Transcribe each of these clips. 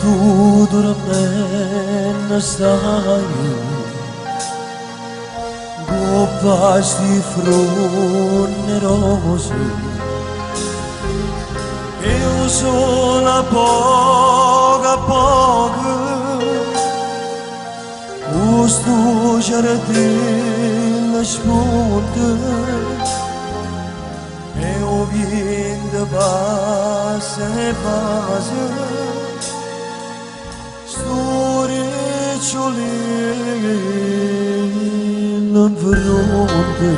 tu dormen stai Gopas di frunne rose Eu sono a poca Ustu jardim spunte Eu vin de base Storiciolin în fronte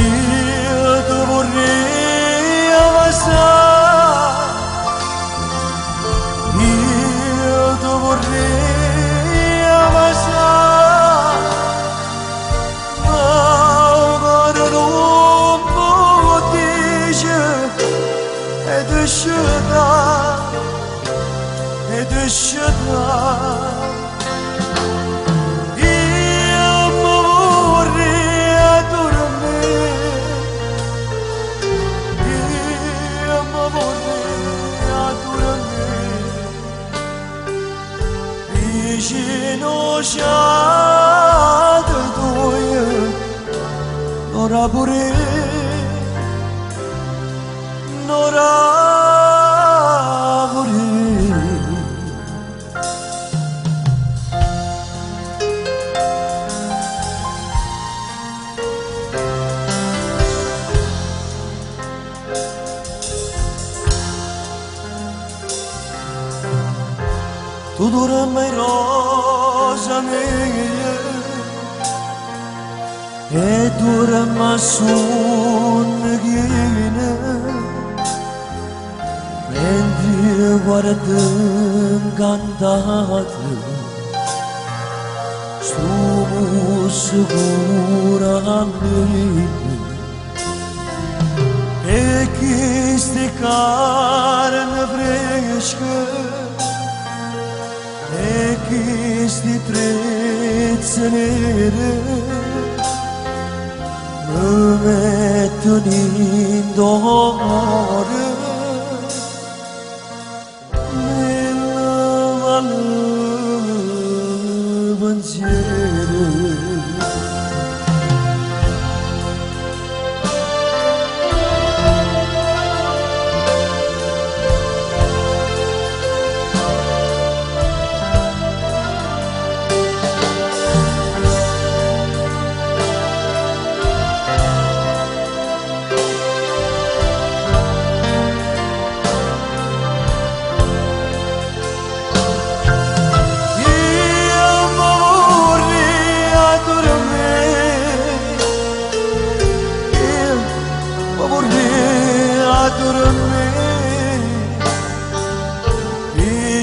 Io te vorrei ammassare Io te vorrei ammassare Ma ora non può dire ed uscirà ed uscirà Io mi vorrei dormire Io mi vorrei dormire Vicino c'è due Ora pure Ora Tu dormi rosa mia e dormi sonnigina mentre guardo incantato sto sicura a me e che sti carne fresca e questi trezze nere mi mettono in dolore nella male pensiero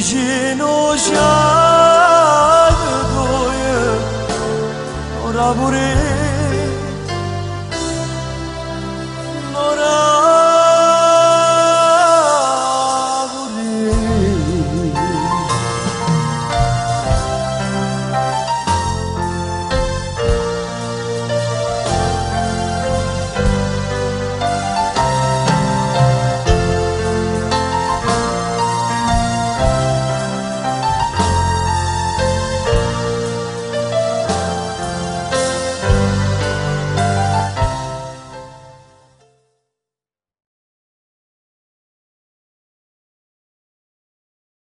Vicino c'è due ora pure